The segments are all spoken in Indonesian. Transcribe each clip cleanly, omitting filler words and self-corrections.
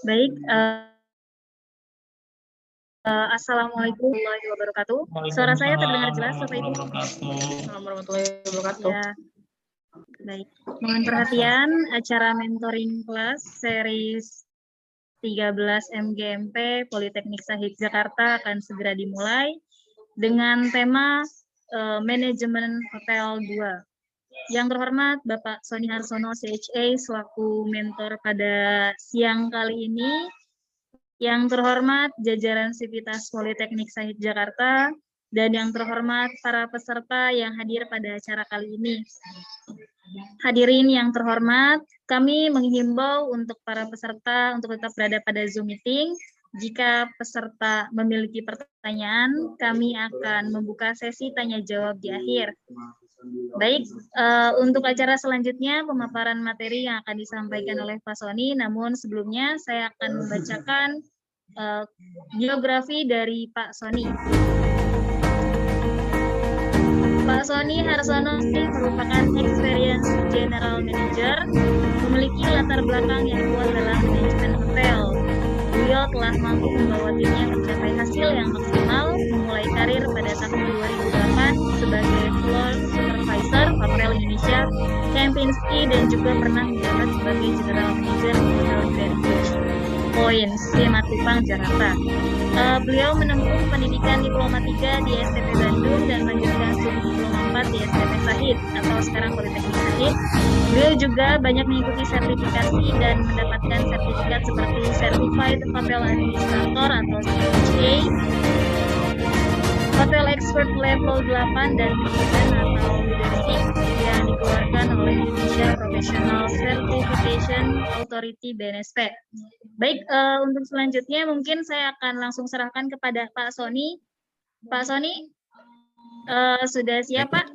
Baik, Assalamualaikum warahmatullahi wabarakatuh. Suara saya terdengar jelas, Bapak Ibu? Assalamualaikum warahmatullahi wabarakatuh. Ya, baik. Mohon perhatian, acara mentoring kelas series 13 MGMP Politeknik Sahid Jakarta akan segera dimulai dengan tema Manajemen Hotel 2. Yang terhormat Bapak Sony Harsono CHA selaku mentor pada siang kali ini. Yang terhormat jajaran Sivitas Politeknik Sahid Jakarta, dan yang terhormat para peserta yang hadir pada acara kali ini. Hadirin yang terhormat, kami menghimbau untuk para peserta untuk tetap berada pada Zoom meeting. Jika peserta memiliki pertanyaan, kami akan membuka sesi tanya jawab di akhir. Baik, untuk acara selanjutnya pemaparan materi yang akan disampaikan oleh Pak Sony, namun sebelumnya saya akan membacakan biografi dari Pak Sony. Pak Sony Harsono merupakan Experience General Manager, memiliki latar belakang yang kuat dalam manajemen hotel. Beliau telah mampu membawa timnya mencapai hasil yang maksimal, memulai karir pada tahun 2008 sebagai Floor Supervisor Hotel Indonesia Kempinski dan juga pernah menjabat sebagai General Manager Hotel Grand Beach Point, Simatupang, Jakarta. Beliau menempuh pendidikan Diploma 3 di STP Bandung dan melanjutkan studi Diploma 4 di STP Sahid atau sekarang Politeknik Sahid. Beliau juga banyak mengikuti sertifikasi dan mendapatkan sertifikat seperti Certified Hotel Administrator atau CHA, Hotel Expert Level 8 dan Management atau Leadership yang dikeluarkan oleh Indonesia Professional Certification Authority BNSP. Baik, untuk selanjutnya mungkin saya akan langsung serahkan kepada Pak Sony. Pak Sony, sudah siap, Pak?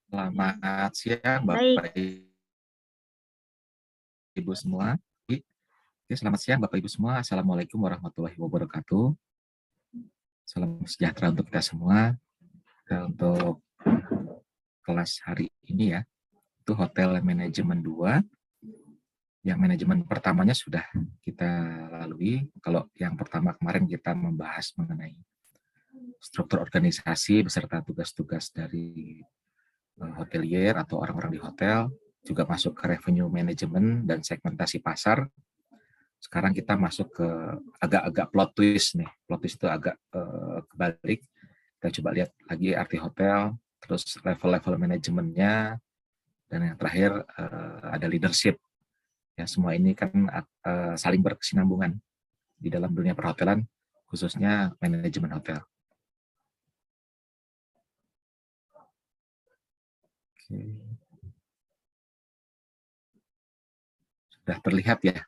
Selamat siang, Bapak Ibu semua. Oke, selamat siang, Bapak Ibu semua. Assalamualaikum warahmatullahi wabarakatuh. Salam sejahtera untuk kita semua. Untuk kelas hari ini ya, itu Hotel Manajemen 2. Yang manajemen pertamanya sudah kita lalui. Kalau yang pertama kemarin kita membahas mengenai struktur organisasi beserta tugas-tugas dari hotelier atau orang-orang di hotel, juga masuk ke revenue management dan segmentasi pasar. Sekarang kita masuk ke agak-agak plot twist nih. Plot twist itu agak kebalik. Kita coba lihat lagi arti hotel, terus level-level manajemennya, dan yang terakhir ada leadership. Ya, semua ini kan saling berkesinambungan di dalam dunia perhotelan, khususnya manajemen hotel. Oke. Sudah terlihat ya?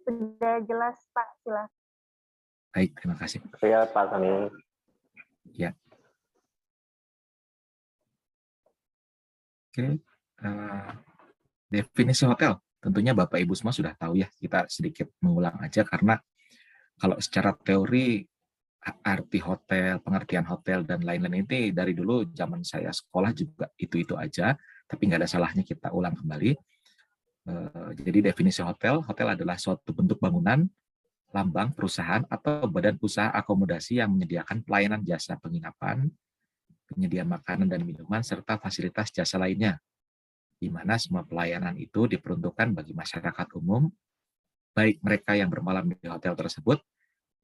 Sudah jelas, Pak. Silakan. Baik, terima kasih. Ya, Pak Sony. Ya. Oke. Definisi hotel, tentunya Bapak Ibu semua sudah tahu ya, kita sedikit mengulang aja karena kalau secara teori arti hotel, pengertian hotel dan lain-lain ini dari dulu zaman saya sekolah juga itu aja, tapi nggak ada salahnya kita ulang kembali. Jadi definisi hotel, hotel adalah suatu bentuk bangunan, lambang perusahaan atau badan usaha akomodasi yang menyediakan pelayanan jasa penginapan, penyediaan makanan dan minuman serta fasilitas jasa lainnya, di mana semua pelayanan itu diperuntukkan bagi masyarakat umum, baik mereka yang bermalam di hotel tersebut,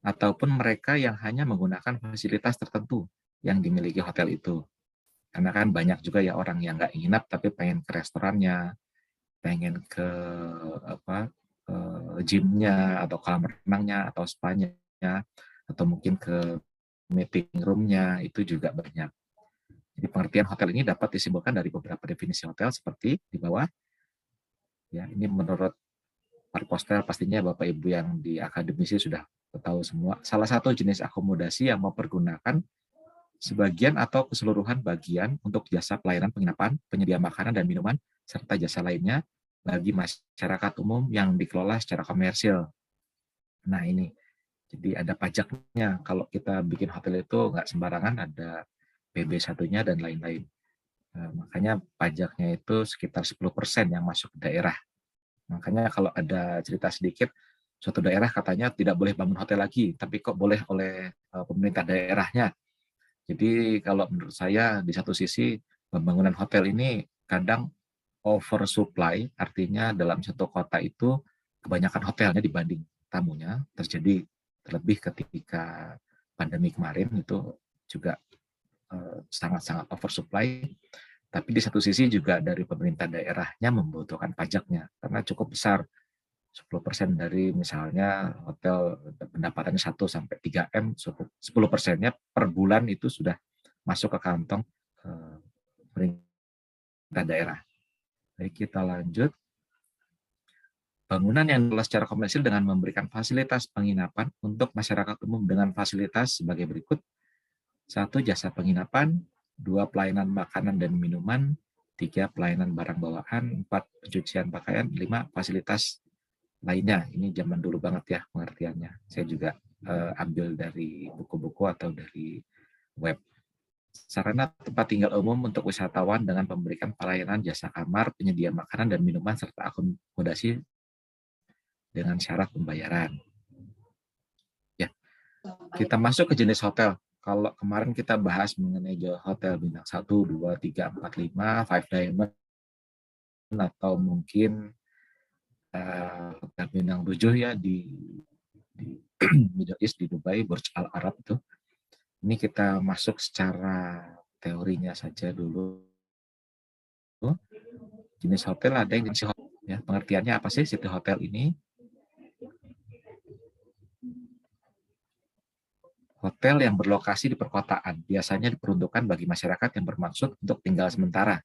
ataupun mereka yang hanya menggunakan fasilitas tertentu yang dimiliki hotel itu. Karena kan banyak juga ya orang yang nggak nginap tapi pengen ke restorannya, pengen ke gymnya, atau kolam renangnya, atau spa-nya, atau mungkin ke meeting room-nya, itu juga banyak. Jadi pengertian hotel ini dapat disimpulkan dari beberapa definisi hotel seperti di bawah. Ya, ini menurut Parpostel pastinya Bapak Ibu yang di akademisi sudah tahu semua. Salah satu jenis akomodasi yang mempergunakan sebagian atau keseluruhan bagian untuk jasa pelayanan penginapan, penyedia makanan dan minuman, serta jasa lainnya bagi masyarakat umum yang dikelola secara komersil. Nah ini, jadi ada pajaknya. Kalau kita bikin hotel itu nggak sembarangan, ada PB1-nya dan lain-lain. Makanya pajaknya itu sekitar 10% yang masuk ke daerah. Makanya kalau ada cerita sedikit, suatu daerah katanya tidak boleh bangun hotel lagi, tapi kok boleh oleh pemerintah daerahnya. Jadi kalau menurut saya di satu sisi pembangunan hotel ini kadang oversupply, artinya dalam satu kota itu kebanyakan hotelnya dibanding tamunya, terjadi terlebih ketika pandemi kemarin itu juga sangat-sangat oversupply. Tapi di satu sisi juga dari pemerintah daerahnya membutuhkan pajaknya karena cukup besar. 10% dari misalnya hotel pendapatannya 1 sampai 3 M, 10%-nya per bulan itu sudah masuk ke kantong pemerintah daerah. Baik, kita lanjut. Bangunan yang dikelola secara komersil dengan memberikan fasilitas penginapan untuk masyarakat umum dengan fasilitas sebagai berikut. 1. Jasa penginapan. 2. Pelayanan makanan dan minuman. 3. Pelayanan barang bawaan. 4. Pencucian pakaian. 5. Fasilitas lainnya. Ini zaman dulu banget ya pengertiannya. Saya juga ambil dari buku-buku atau dari web. Sarana tempat tinggal umum untuk wisatawan dengan memberikan pelayanan jasa kamar, penyedia makanan dan minuman, serta akomodasi dengan syarat pembayaran. Ya, kita masuk ke jenis hotel. Kalau kemarin kita bahas mengenai hotel bintang 1, 2, 3, 4, 5, 5 Diamond, atau mungkin hotel bintang 7 ya di Middle East, di Dubai, Burj Al Arab itu. Ini kita masuk secara teorinya saja dulu. Jenis hotel ada yang jenis hotel, ya. Pengertiannya apa sih city hotel ini? Hotel yang berlokasi di perkotaan biasanya diperuntukkan bagi masyarakat yang bermaksud untuk tinggal sementara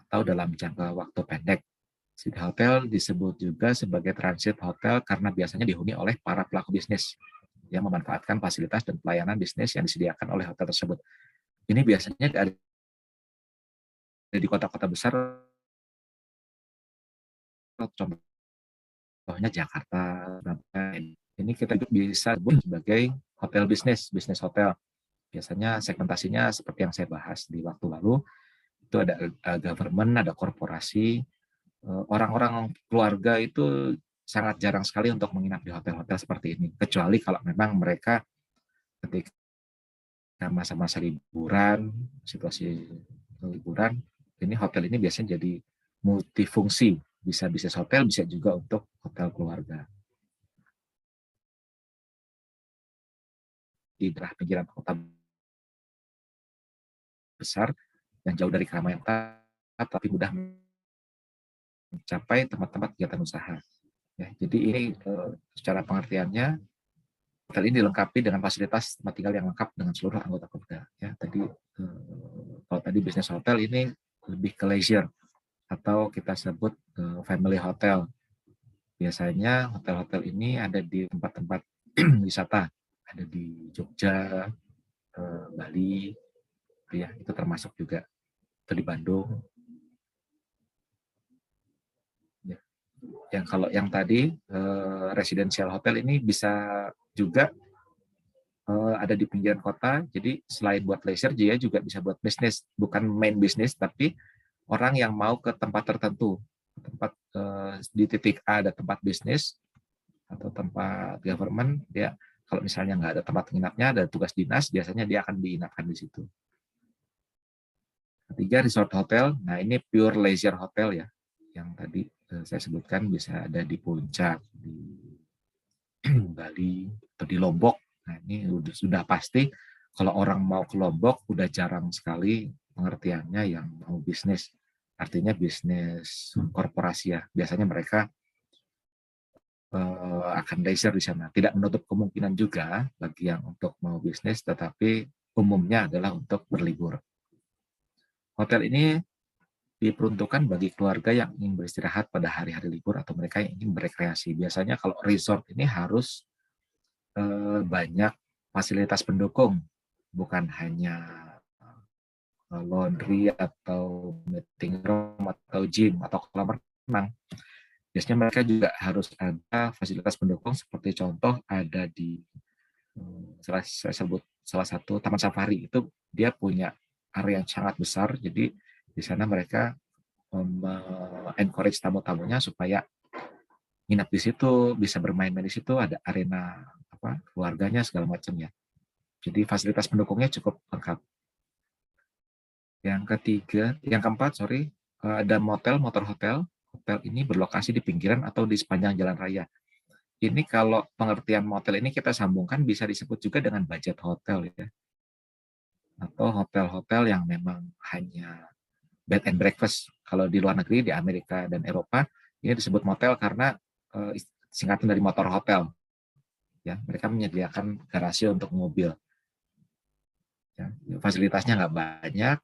atau dalam jangka waktu pendek. City hotel disebut juga sebagai transit hotel karena biasanya dihuni oleh para pelaku bisnis yang memanfaatkan fasilitas dan pelayanan bisnis yang disediakan oleh hotel tersebut. Ini biasanya ada di kota-kota besar, contohnya Jakarta. Ini kita bisa sebut sebagai hotel bisnis, bisnis hotel. Biasanya segmentasinya seperti yang saya bahas di waktu lalu, itu ada government, ada korporasi. Orang-orang keluarga itu sangat jarang sekali untuk menginap di hotel-hotel seperti ini, kecuali kalau memang mereka ketika masa-masa liburan, situasi liburan, ini hotel ini biasanya jadi multifungsi, bisa bisnis hotel, bisa juga untuk hotel keluarga. Di daerah pinggiran kota besar yang jauh dari keramaian kota, tapi mudah mencapai tempat-tempat kegiatan usaha. Ya, jadi ini secara pengertiannya hotel ini dilengkapi dengan fasilitas tempat tinggal yang lengkap dengan seluruh anggota keluarga. Ya, tadi kalau tadi bisnis hotel ini lebih ke leisure atau kita sebut family hotel. Biasanya hotel-hotel ini ada di tempat-tempat wisata, ada di Jogja, Bali, ya itu termasuk juga, atau di Bandung. Ya. Yang kalau yang tadi residential hotel ini bisa juga ada di pinggiran kota, jadi selain buat leisure, dia juga bisa buat bisnis, bukan main bisnis, tapi orang yang mau ke tempat tertentu, tempat di titik A ada tempat bisnis atau tempat government, ya kalau misalnya nggak ada tempat menginapnya, ada tugas dinas, biasanya dia akan diinapkan di situ. Ketiga, resort hotel. Nah, ini pure leisure hotel ya, yang tadi saya sebutkan bisa ada di Puncak, di Bali, atau di Lombok. Nah, ini sudah pasti kalau orang mau ke Lombok, udah jarang sekali pengertiannya yang mau bisnis. Artinya bisnis korporasi ya. Biasanya mereka akan leisure di sana. Tidak menutup kemungkinan juga bagi yang untuk mau bisnis, tetapi umumnya adalah untuk berlibur. Hotel ini diperuntukkan bagi keluarga yang ingin beristirahat pada hari-hari libur atau mereka yang ingin berekreasi. Biasanya kalau resort ini harus banyak fasilitas pendukung, bukan hanya laundry atau meeting room atau gym atau kolam renang. Biasanya mereka juga harus ada fasilitas pendukung seperti contoh ada di saya sebut salah satu taman safari, itu dia punya area yang sangat besar, jadi di sana mereka encourage tamu-tamunya supaya nginap di situ, bisa bermain-main di situ, ada arena keluarganya segala macam ya. Jadi fasilitas pendukungnya cukup lengkap. Yang keempat, ada motor hotel. Hotel ini berlokasi di pinggiran atau di sepanjang jalan raya. Ini kalau pengertian motel ini kita sambungkan bisa disebut juga dengan budget hotel ya. Atau hotel-hotel yang memang hanya bed and breakfast. Kalau di luar negeri, di Amerika dan Eropa, ini disebut motel karena singkatan dari motor hotel. Ya, mereka menyediakan garasi untuk mobil. Ya, fasilitasnya nggak banyak,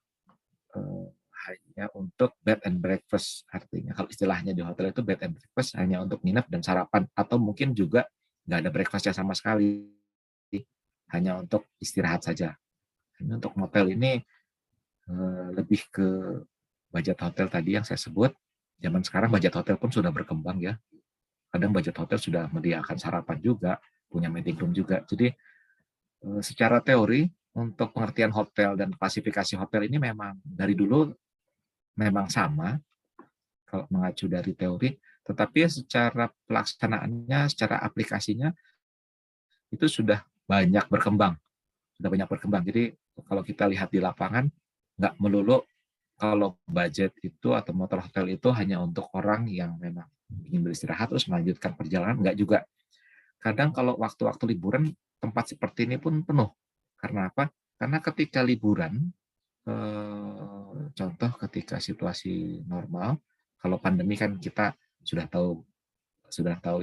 hanya untuk bed and breakfast. Artinya kalau istilahnya di hotel itu bed and breakfast hanya untuk nginep dan sarapan, atau mungkin juga nggak ada breakfastnya sama sekali, hanya untuk istirahat saja. Ini untuk motel ini lebih ke budget hotel tadi yang saya sebut. Zaman sekarang budget hotel pun sudah berkembang ya. Kadang budget hotel sudah menyediakan sarapan juga, punya meeting room juga. Jadi secara teori untuk pengertian hotel dan klasifikasi hotel ini memang dari dulu memang sama kalau mengacu dari teori, tetapi secara pelaksanaannya, secara aplikasinya itu sudah banyak berkembang. Jadi kalau kita lihat di lapangan, nggak melulu kalau budget itu atau motor hotel itu hanya untuk orang yang memang ingin beristirahat terus melanjutkan perjalanan, nggak juga. Kadang kalau waktu-waktu liburan, tempat seperti ini pun penuh. Karena apa? Karena ketika liburan, contoh ketika situasi normal, kalau pandemi kan kita sudah tahu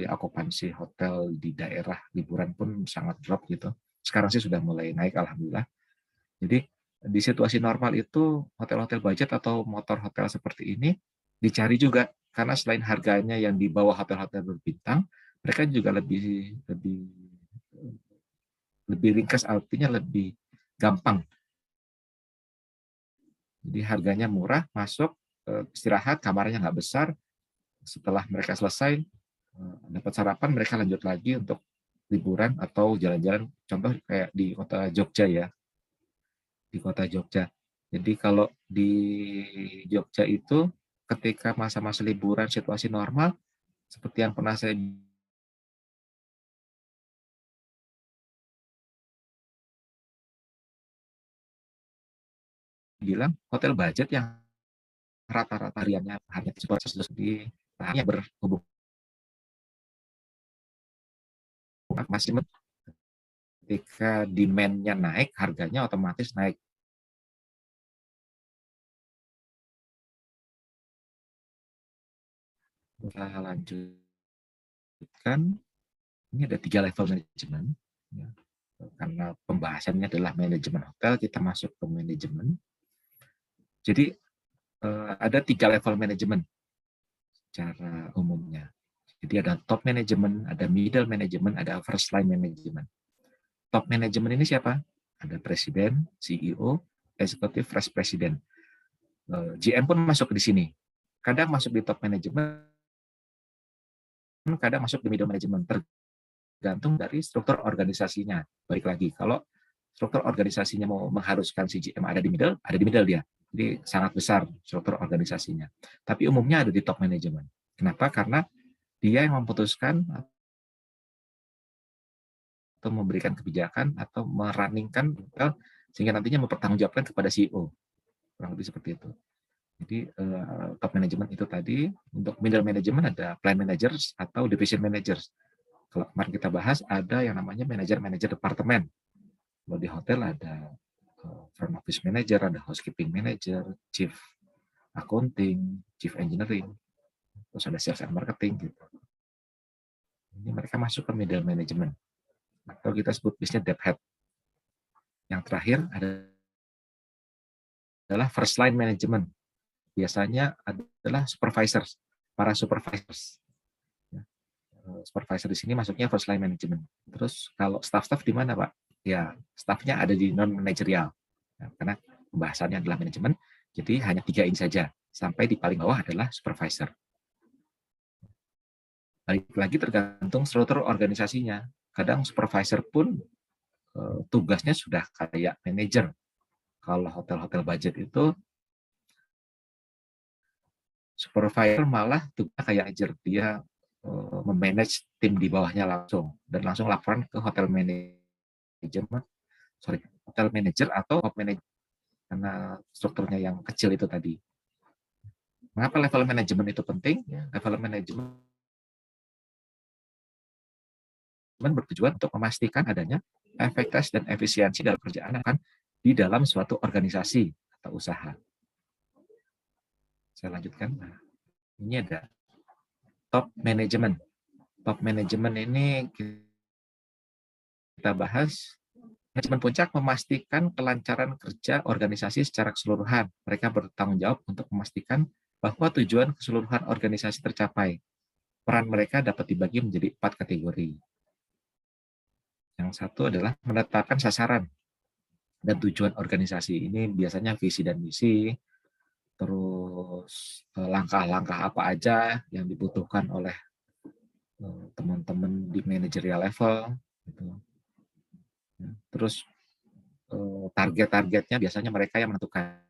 ya, okupansi hotel di daerah liburan pun sangat drop gitu. Sekarang sih sudah mulai naik, alhamdulillah. Jadi di situasi normal itu hotel-hotel budget atau motor hotel seperti ini dicari juga, karena selain harganya yang di bawah hotel-hotel berbintang, mereka juga lebih lebih lebih ringkas, artinya lebih gampang. Jadi harganya murah, masuk, istirahat, kamarnya nggak besar. Setelah mereka selesai dapat sarapan, mereka lanjut lagi untuk liburan atau jalan-jalan. Contoh kayak di kota Jogja ya, di kota Jogja. Jadi kalau di Jogja itu ketika masa-masa liburan situasi normal, seperti yang pernah saya bilang, hotel budget yang rata-rata hariannya hanya di hanya berhubungan maksimum, ketika demand-nya naik, harganya otomatis naik. Kita lanjutkan, ini ada 3 level manajemen. Ya. Karena pembahasannya adalah manajemen hotel, kita masuk ke manajemen. Jadi ada 3 level manajemen secara umumnya. Jadi ada top manajemen, ada middle manajemen, ada first line manajemen. Top manajemen ini siapa? Ada presiden, CEO, eksekutif, vice president. GM pun masuk di sini. Kadang masuk di top manajemen, kadang masuk di middle manajemen. Tergantung dari struktur organisasinya. Balik lagi, kalau struktur organisasinya mau mengharuskan si GM ada di middle dia. Jadi sangat besar struktur organisasinya. Tapi umumnya ada di top manajemen. Kenapa? Karena dia yang memutuskan atau memberikan kebijakan atau merunningkan hotel sehingga nantinya mempertanggungjawabkan kepada CEO. Kurang lebih seperti itu. Jadi top management itu tadi. Untuk middle management ada plan managers atau division managers. Kalau kemarin kita bahas ada yang namanya manajer departemen. Kalau di hotel ada front office manager, ada housekeeping manager, chief accounting, chief engineering, terus ada sales and marketing gitu. Ini mereka masuk ke middle management atau kita sebut bisnis depth head. Yang terakhir adalah first line management. Biasanya adalah supervisors, para supervisors. Supervisor di sini masuknya first line management. Terus kalau staff-staff di mana, Pak? Ya, staffnya ada di non manajerial. Ya, karena pembahasannya adalah manajemen, jadi hanya 3 ini saja. Sampai di paling bawah adalah supervisor. Balik lagi tergantung struktur organisasinya. Kadang supervisor pun tugasnya sudah kayak manajer. Kalau hotel-hotel budget itu supervisor malah tugasnya kayak manajer, dia memanage tim di bawahnya langsung dan langsung laporan ke hotel manager atau top manager karena strukturnya yang kecil itu tadi. Mengapa level manajemen itu penting? Ya, level manajemen bertujuan untuk memastikan adanya efektivitas dan efisiensi dalam kerjaan akan di dalam suatu organisasi atau usaha. Saya lanjutkan. Nah, ini ada top management. Top management ini kita bahas. Manajemen puncak memastikan kelancaran kerja organisasi secara keseluruhan. Mereka bertanggung jawab untuk memastikan bahwa tujuan keseluruhan organisasi tercapai. Peran mereka dapat dibagi menjadi 4 kategori. Yang satu adalah menetapkan sasaran dan tujuan organisasi. Ini biasanya visi dan misi, terus langkah-langkah apa aja yang dibutuhkan oleh teman-teman di managerial level. Gitu. Terus target-targetnya biasanya mereka yang menentukan.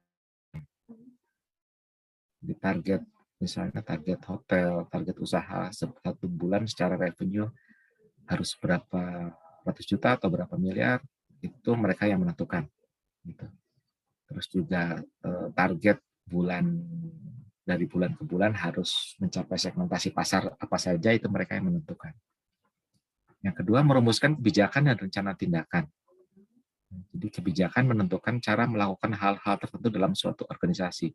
Di target, misalnya target hotel, target usaha, 1 bulan secara revenue harus berapa ratus juta atau berapa miliar, itu mereka yang menentukan. Gitu. Terus juga target dari bulan ke bulan harus mencapai segmentasi pasar apa saja, itu mereka yang menentukan. Yang kedua, merumuskan kebijakan dan rencana tindakan. Jadi kebijakan menentukan cara melakukan hal-hal tertentu dalam suatu organisasi.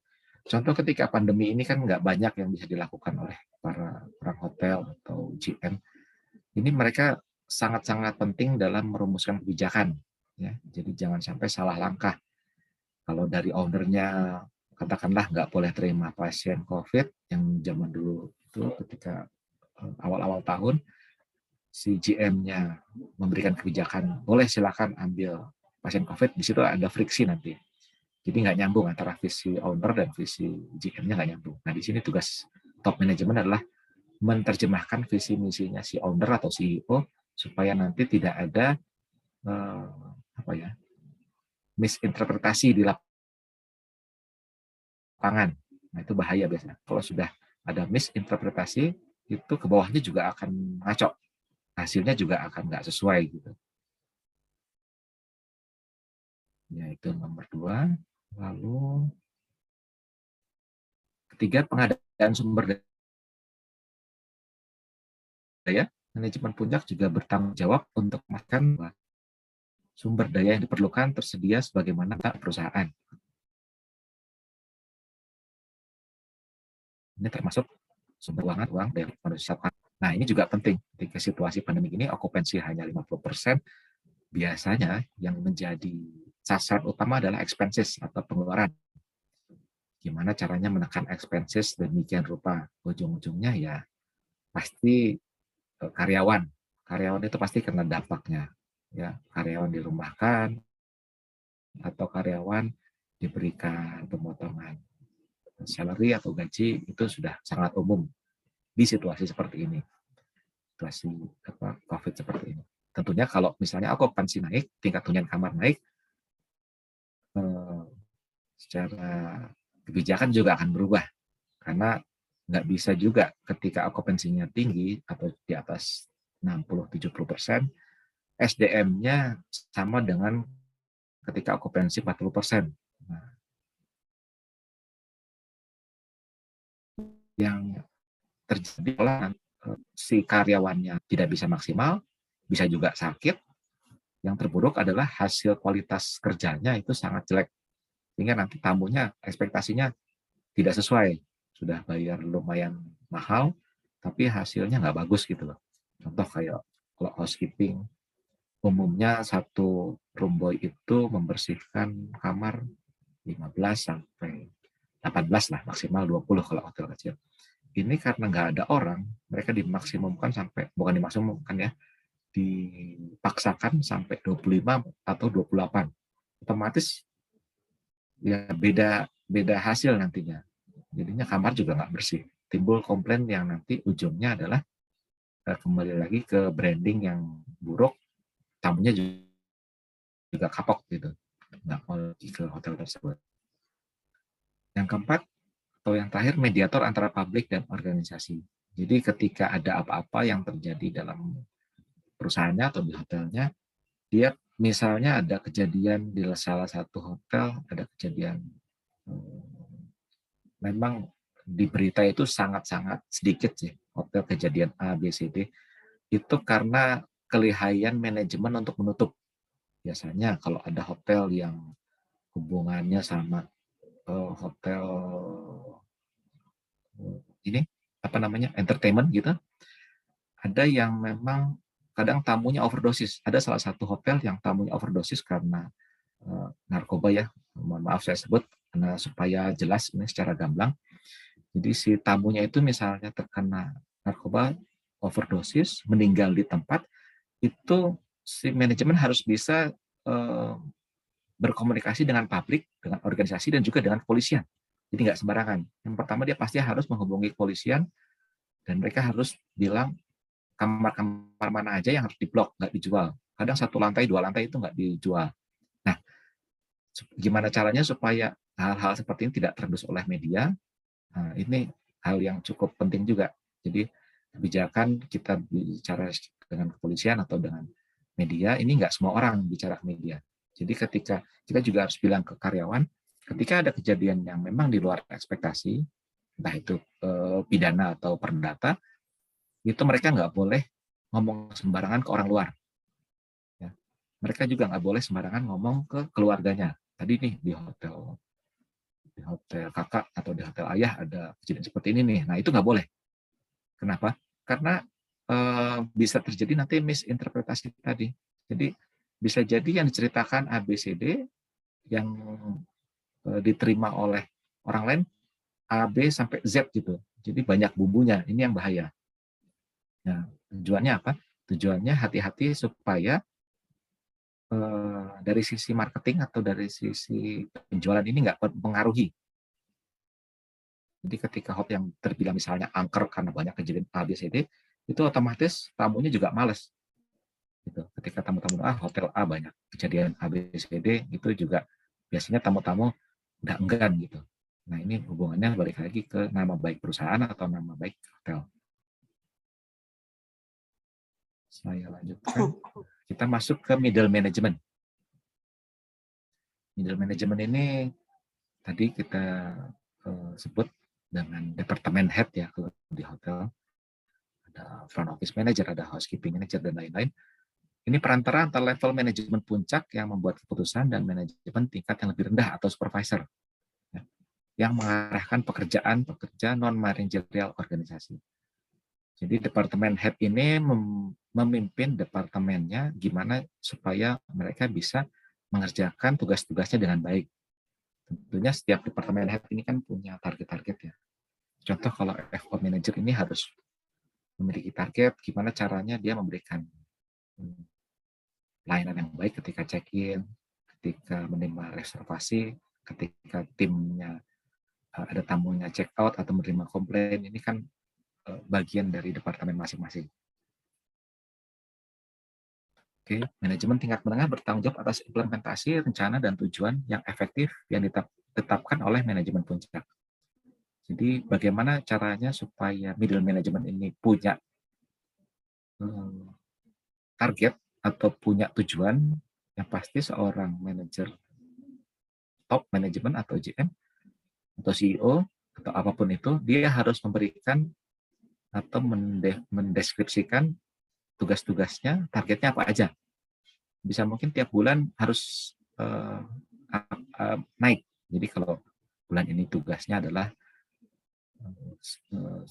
Contoh ketika pandemi ini kan nggak banyak yang bisa dilakukan oleh para orang hotel atau GM. Ini mereka sangat-sangat penting dalam merumuskan kebijakan. Ya, jadi jangan sampai salah langkah. Kalau dari ownernya katakanlah nggak boleh terima pasien COVID yang zaman dulu itu ketika awal-awal tahun, si GM-nya memberikan kebijakan, boleh silakan ambil pasien COVID, di situ ada friksi nanti. Jadi nggak nyambung antara visi owner dan visi GM-nya nggak nyambung. Nah di sini tugas top manajemen adalah menerjemahkan visi misinya si owner atau CEO supaya nanti tidak ada misinterpretasi di lapangan. Nah itu bahaya biasanya. Kalau sudah ada misinterpretasi, itu ke bawahnya juga akan ngaco. Hasilnya juga akan nggak sesuai gitu. Ya itu nomor 2. Lalu ketiga, pengadaan sumber daya. Manajemen puncak juga bertanggung jawab untuk memastikan bahwa sumber daya yang diperlukan tersedia sebagaimana perusahaan. Ini termasuk sumber uang dari manusia. Nah, ini juga penting. Ketika situasi pandemi ini, okupansi hanya 50%, biasanya yang menjadi sasaran utama adalah expenses atau pengeluaran. Gimana caranya menekan expenses demikian rupa? Ujung-ujungnya ya pasti karyawan. Karyawan itu pasti kena dampaknya. Ya, karyawan dirumahkan atau karyawan diberikan pemotongan salary atau gaji, itu sudah sangat umum di situasi seperti ini. Situasi COVID seperti ini. Tentunya kalau misalnya okupansi naik, tingkat hunian kamar naik, secara kebijakan juga akan berubah. Karena nggak bisa juga ketika okupansinya tinggi atau di atas 60-70%, SDM-nya sama dengan ketika okupansi 40%. Nah, yang terjadi adalah si karyawannya tidak bisa maksimal, bisa juga sakit. Yang terburuk adalah hasil kualitas kerjanya itu sangat jelek. Sehingga nanti tamunya ekspektasinya tidak sesuai. Sudah bayar lumayan mahal, tapi hasilnya nggak bagus gitu loh. Contoh kayak kalau housekeeping, umumnya satu room boy itu membersihkan kamar 15 sampai 18 lah, maksimal 20 kalau hotel kecil. Ini karena nggak ada orang, mereka dimaksimumkan sampai, bukan dimaksimumkan ya, dipaksakan sampai 25 atau 28. Otomatis ya beda hasil nantinya. Jadinya kamar juga nggak bersih. Timbul komplain yang nanti ujungnya adalah kembali lagi ke branding yang buruk, tamunya juga kapok gitu, nggak mau lagi ke hotel tersebut. Yang keempat atau yang terakhir, mediator antara publik dan organisasi. Jadi ketika ada apa-apa yang terjadi dalam perusahaannya atau di hotelnya, dia misalnya ada kejadian di salah satu hotel, ada kejadian memang di berita itu sangat-sangat sedikit sih hotel kejadian A, B, C, D, itu karena kelihaian manajemen untuk menutup. Biasanya kalau ada hotel yang hubungannya sama hotel ini apa namanya entertainment gitu, ada yang memang kadang tamunya overdosis. Ada salah satu hotel yang tamunya overdosis karena narkoba ya. Mohon maaf saya sebut karena supaya jelas ini secara gamblang. Jadi si tamunya itu misalnya terkena narkoba overdosis, meninggal di tempat, itu si manajemen harus bisa berkomunikasi dengan publik, dengan organisasi, dan juga dengan kepolisian. Jadi nggak sembarangan. Yang pertama dia pasti harus menghubungi kepolisian, dan mereka harus bilang kamar-kamar mana aja yang harus diblok, nggak dijual. Kadang 1 lantai, 2 lantai itu nggak dijual. Nah, gimana caranya supaya hal-hal seperti ini tidak terendus oleh media? Nah, ini hal yang cukup penting juga. Jadi kebijakan kita bicara dengan kepolisian atau dengan media, ini nggak semua orang bicara ke media. Jadi ketika kita juga harus bilang ke karyawan, ketika ada kejadian yang memang di luar ekspektasi, entah itu pidana atau perdata, itu mereka nggak boleh ngomong sembarangan ke orang luar. Ya. Mereka juga nggak boleh sembarangan ngomong ke keluarganya. Tadi nih di hotel kakak atau di hotel ayah ada kejadian seperti ini nih. Nah itu nggak boleh. Kenapa? Karena bisa terjadi nanti misinterpretasi tadi. Jadi bisa jadi yang diceritakan A, B, C, D yang diterima oleh orang lain A, B sampai Z gitu. Jadi banyak bumbunya. Ini yang bahaya. Nah, tujuannya apa? Tujuannya hati-hati supaya dari sisi marketing atau dari sisi penjualan ini nggak mempengaruhi. Jadi ketika hotel yang terbilang misalnya angker karena banyak kejadian A, B, C, D, itu otomatis tamunya juga males. Gitu. Ketika tamu-tamu hotel A banyak kejadian A, B, C, D, itu juga biasanya tamu-tamu udah enggan gitu. Nah ini hubungannya balik lagi ke nama baik perusahaan atau nama baik hotel. Saya lanjutkan. Kita masuk ke middle management. Middle management ini tadi kita sebut dengan departemen head ya kalau di hotel. Ada front office manager, ada housekeeping manager, dan lain-lain. Ini perantara antara level manajemen puncak yang membuat keputusan dan manajemen tingkat yang lebih rendah atau supervisor, ya, yang mengarahkan pekerjaan pekerja non-manajerial organisasi. Jadi departemen head ini memimpin departemennya gimana supaya mereka bisa mengerjakan tugas-tugasnya dengan baik. Tentunya setiap departemen head ini kan punya target-target ya. Contoh kalau FO manager ini harus memiliki target, gimana caranya dia memberikan layanan yang baik ketika check-in, ketika menerima reservasi, ketika timnya ada tamunya check out atau menerima komplain, ini kan bagian dari departemen masing-masing. Oke, manajemen tingkat menengah bertanggung jawab atas implementasi rencana dan tujuan yang efektif yang ditetapkan oleh manajemen puncak. Jadi bagaimana caranya supaya middle management ini punya target atau punya tujuan, yang pasti seorang manajer top manajemen atau GM atau CEO atau apapun itu, dia harus memberikan atau mendeskripsikan tugas-tugasnya, targetnya apa aja. Bisa mungkin tiap bulan harus naik. Jadi kalau bulan ini tugasnya adalah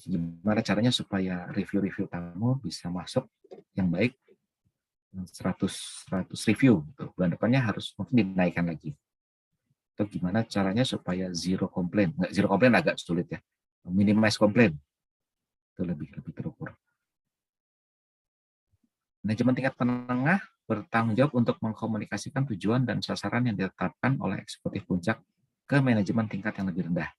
gimana caranya supaya review-review tamu bisa masuk yang baik 100 review. Bulan depannya harus mungkin dinaikkan lagi. Atau gimana caranya supaya zero complaint. Nggak, zero complaint agak sulit ya. Minimize complaint. Itu lebih terukur. Manajemen tingkat menengah bertanggung jawab untuk mengkomunikasikan tujuan dan sasaran yang ditetapkan oleh eksekutif puncak ke manajemen tingkat yang lebih rendah.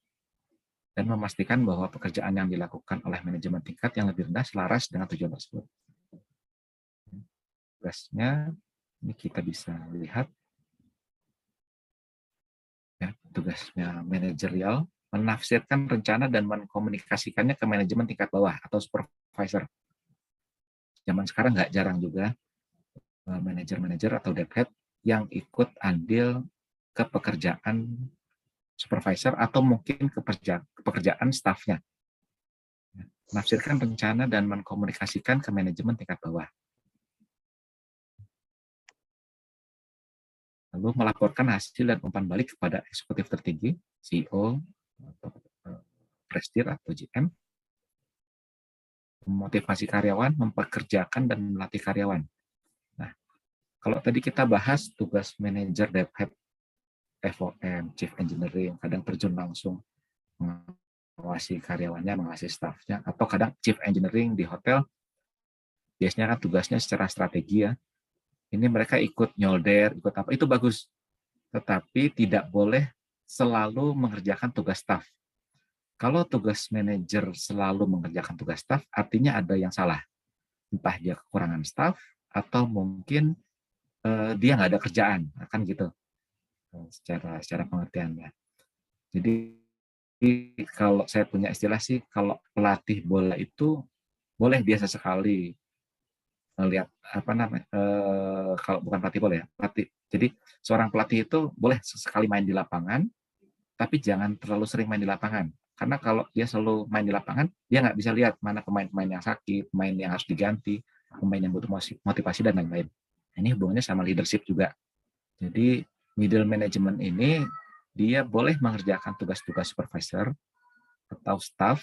Dan memastikan bahwa pekerjaan yang dilakukan oleh manajemen tingkat yang lebih rendah selaras dengan tujuan tersebut. Tugasnya, ini kita bisa lihat. Ya, tugasnya manajerial menafsirkan rencana dan mengkomunikasikannya ke manajemen tingkat bawah atau supervisor. Zaman sekarang nggak jarang juga manajer-manajer atau dev head yang ikut andil ke pekerjaan supervisor atau mungkin ke pekerjaan staffnya. Menafsirkan rencana dan mengkomunikasikan ke manajemen tingkat bawah. Lalu melaporkan hasil dan umpan balik kepada eksekutif tertinggi, CEO, atau presidir atau GM, memotivasi karyawan, mempekerjakan dan melatih karyawan. Nah, kalau tadi kita bahas tugas manajer dev head, FOM, chief engineering, kadang terjun langsung mengawasi karyawannya, mengawasi staffnya, atau kadang chief engineering di hotel, biasanya kan tugasnya secara strategi ya. Ini mereka ikut nyolder, ikut apa, itu bagus. Tetapi tidak boleh selalu mengerjakan tugas staff. Kalau tugas manajer selalu mengerjakan tugas staff, artinya ada yang salah. Entah dia kekurangan staff, atau mungkin dia nggak ada kerjaan, kan gitu. Secara pengertiannya. Jadi kalau saya punya istilah sih, kalau pelatih bola itu boleh biasa sekali melihat apa namanya, kalau bukan pelatih bola ya, pelatih. Jadi seorang pelatih itu boleh sesekali main di lapangan, tapi jangan terlalu sering main di lapangan. Karena kalau dia selalu main di lapangan, dia nggak bisa lihat mana pemain-pemain yang sakit, pemain yang harus diganti, pemain yang butuh motivasi, dan lain-lain. Ini hubungannya sama leadership juga. Jadi middle management ini, dia boleh mengerjakan tugas-tugas supervisor atau staff,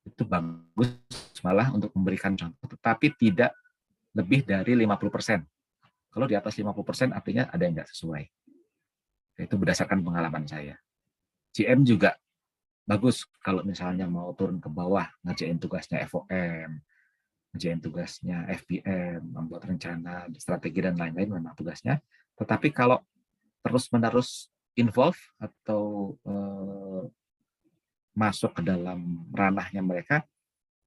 itu bagus malah untuk memberikan contoh, tetapi tidak lebih dari 50%. Kalau di atas 50% artinya ada yang nggak sesuai. Itu berdasarkan pengalaman saya. GM juga bagus kalau misalnya mau turun ke bawah, ngerjain tugasnya FOM, ngerjain tugasnya FPM, membuat rencana, strategi, dan lain-lain memang tugasnya. Tetapi kalau terus-menerus involve atau masuk ke dalam ranahnya mereka,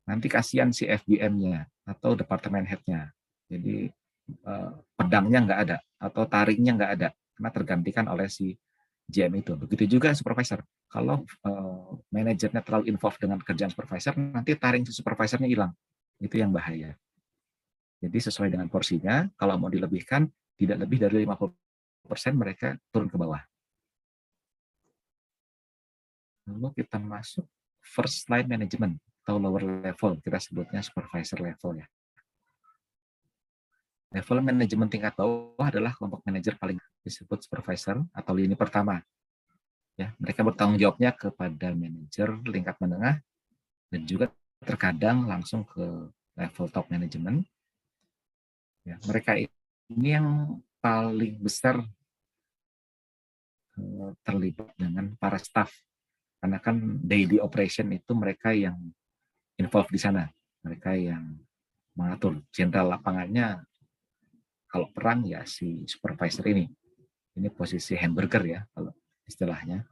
nanti kasihan si FBM-nya atau departemen head-nya. Jadi pedangnya nggak ada atau taringnya nggak ada karena tergantikan oleh si GM itu. Begitu juga supervisor. Kalau manajernya terlalu involved dengan kerjaan supervisor, nanti taring si supervisornya hilang. Itu yang bahaya. Jadi sesuai dengan porsinya, kalau mau dilebihkan, tidak lebih dari 50% mereka turun ke bawah. Lalu kita masuk first line management atau lower level, kita sebutnya supervisor level ya. Level manajemen tingkat bawah adalah kelompok manajer paling disebut supervisor atau lini pertama. Ya, mereka bertanggung jawabnya kepada manajer tingkat menengah dan juga terkadang langsung ke level top management. Ya, mereka ini yang paling besar terlibat dengan para staff. Karena kan daily operation itu mereka yang involved di sana. Mereka yang mengatur. Jenderal lapangannya kalau perang ya si supervisor ini. Ini posisi hamburger ya kalau istilahnya.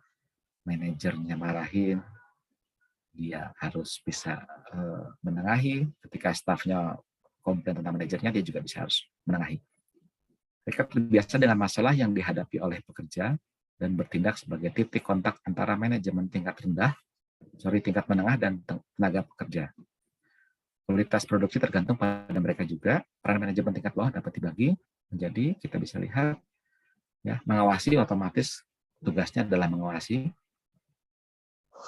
Manajernya marahin, dia harus bisa menengahi. Ketika staffnya komplain tentang manajernya, dia juga bisa harus menengahi. Mereka terbiasa dengan masalah yang dihadapi oleh pekerja dan bertindak sebagai titik kontak antara manajemen tingkat tingkat menengah dan tenaga pekerja. Kualitas produksi tergantung pada mereka juga. Peran manajemen tingkat bawah dapat dibagi menjadi, kita bisa lihat, ya, mengawasi, otomatis tugasnya adalah mengawasi,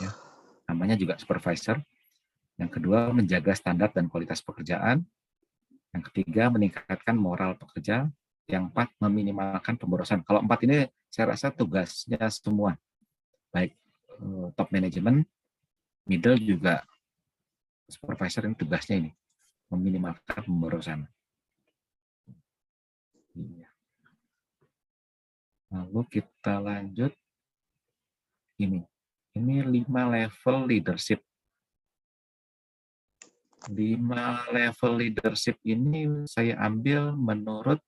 ya, namanya juga supervisor. Yang kedua, menjaga standar dan kualitas pekerjaan. Yang ketiga, meningkatkan moral pekerja. Yang empat, meminimalkan pemborosan. Kalau empat ini saya rasa tugasnya semua, baik top management, middle, juga supervisor, ini tugasnya ini, meminimalkan pemborosan. Lalu kita lanjut, ini 5 level leadership. 5 level leadership ini saya ambil menurut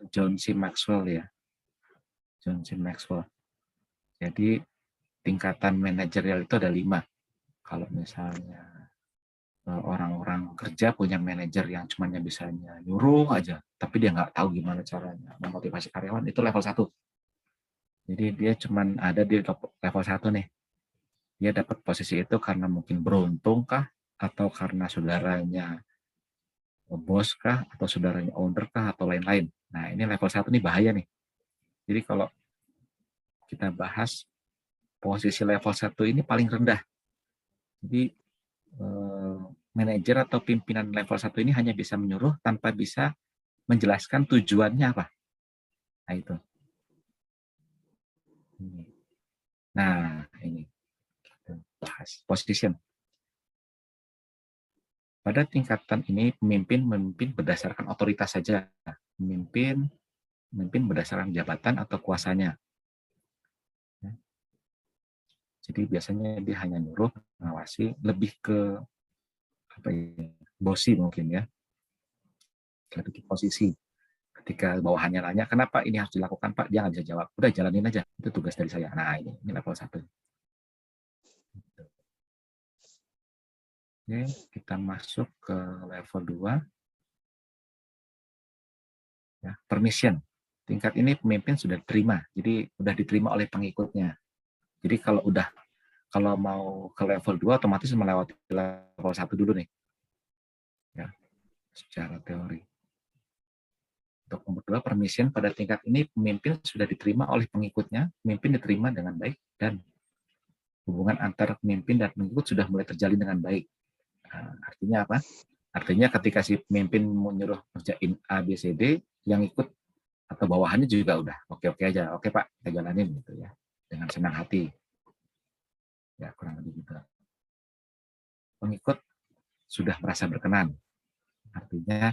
John C. Maxwell ya. John C. Maxwell. Jadi tingkatan manajerial itu ada 5. Kalau misalnya orang-orang kerja punya manajer yang cuma bisanya nyuruh aja, tapi dia nggak tahu gimana caranya memotivasi karyawan, itu level 1. Jadi dia cuman ada di level 1 nih. Dia dapat posisi itu karena mungkin beruntung kah, atau karena saudaranya bos kah, atau saudaranya owner kah, atau lain-lain. Nah, ini level 1 nih bahaya nih. Jadi kalau kita bahas posisi level 1 ini paling rendah. Jadi manajer atau pimpinan level 1 ini hanya bisa menyuruh tanpa bisa menjelaskan tujuannya apa. Nah, itu. Nah, ini kita bahas position. Pada tingkatan ini pemimpin memimpin berdasarkan otoritas saja. Memimpin berdasarkan jabatan atau kuasanya. Jadi biasanya dia hanya nyuruh, mengawasi, lebih ke apa ya, bosi mungkin ya, lebih ke posisi. Ketika bawahannya nanya, kenapa ini harus dilakukan Pak? Dia nggak bisa jawab. Udah jalanin aja, itu tugas dari saya. Nah, ini level 1. Oke, kita masuk ke level 2. Ya, permission. Tingkat ini pemimpin sudah diterima, jadi sudah diterima oleh pengikutnya. Jadi kalau mau ke level 2 otomatis melewati level 1 dulu nih. Ya, secara teori. Untuk nomor 2, permission pada tingkat ini pemimpin sudah diterima oleh pengikutnya, pemimpin diterima dengan baik, dan hubungan antara pemimpin dan pengikut sudah mulai terjalin dengan baik. Nah, artinya apa? Artinya ketika si pemimpin menyuruh kerjain A, B, C, D, yang ikut atau bawahannya juga udah oke-oke aja. Oke Pak, kita jalanin gitu ya. Dengan senang hati. Ya, kurang lebih gitu. Pengikut sudah merasa berkenan. Artinya,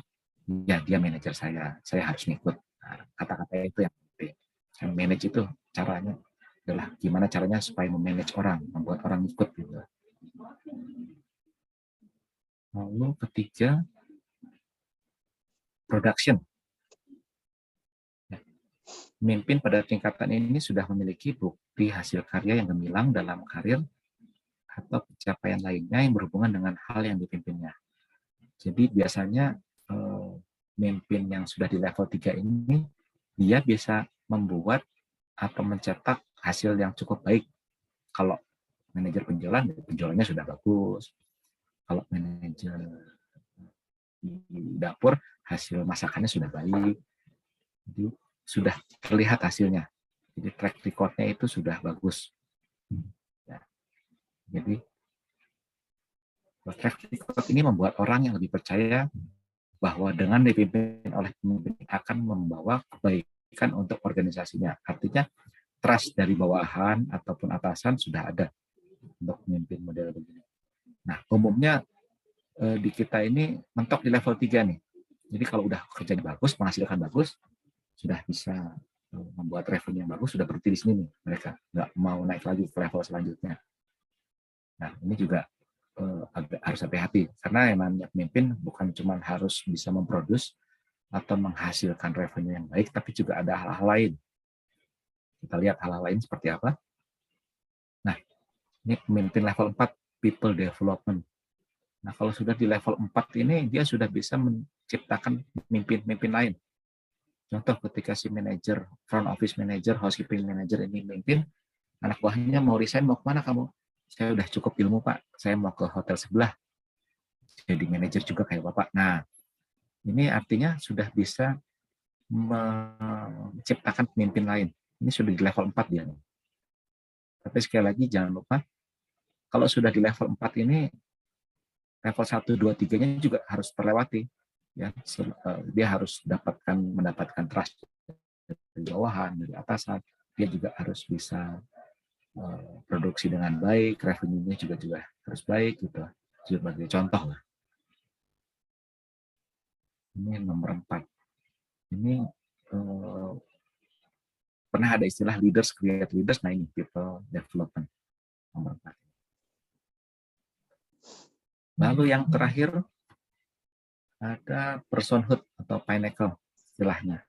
ya dia manajer saya harus ngikut. Nah, kata-kata itu yang penting. Saya manage itu caranya adalah gimana caranya supaya memanage orang, membuat orang ikut gitu. Lalu ketiga, production. Pemimpin pada tingkatan ini sudah memiliki bukti hasil karya yang gemilang dalam karir atau pencapaian lainnya yang berhubungan dengan hal yang dipimpinnya. Jadi biasanya pemimpin yang sudah di level 3 ini, dia bisa membuat atau mencetak hasil yang cukup baik. Kalau manajer penjualannya sudah bagus. Kalau manajer di dapur, hasil masakannya sudah baik. Jadi sudah terlihat hasilnya. Jadi track record-nya itu sudah bagus. Ya. Jadi track record ini membuat orang yang lebih percaya bahwa dengan dipimpin oleh pemimpin akan membawa kebaikan untuk organisasinya. Artinya trust dari bawahan ataupun atasan sudah ada untuk memimpin model begini. Nah, umumnya di kita ini mentok di level 3 nih. Jadi kalau udah kerjanya bagus, menghasilkan bagus, sudah bisa membuat revenue yang bagus, sudah berhenti di sini nih mereka. Nggak mau naik lagi ke level selanjutnya. Nah, ini juga harus hati-hati. Karena yang namanya pemimpin bukan cuma harus bisa memproduksi atau menghasilkan revenue yang baik, tapi juga ada hal-hal lain. Kita lihat hal-hal lain seperti apa. Nah, ini pemimpin level 4, people development. Nah, kalau sudah di level 4 ini, dia sudah bisa menciptakan pemimpin-pemimpin lain. Contoh ketika si manajer, front office manager, housekeeping manager ini memimpin, anak buahnya mau resign, mau kemana kamu? Saya udah cukup ilmu Pak, saya mau ke hotel sebelah. Jadi manajer juga kayak Bapak. Nah, ini artinya sudah bisa menciptakan pemimpin lain. Ini sudah di level 4 dia. Tapi sekali lagi jangan lupa, kalau sudah di level 4 ini, level 1, 2, 3-nya juga harus terlewati. Ya, dia harus mendapatkan trust dari bawahan, dari atasan. Dia juga harus bisa produksi dengan baik, revenue-nya juga harus baik gitu. Sebagai contoh lah. Ini nomor 4. Ini pernah ada istilah leaders create leaders, nah ini people development nomor 4. Lalu yang terakhir ada personhood atau pinnacle istilahnya.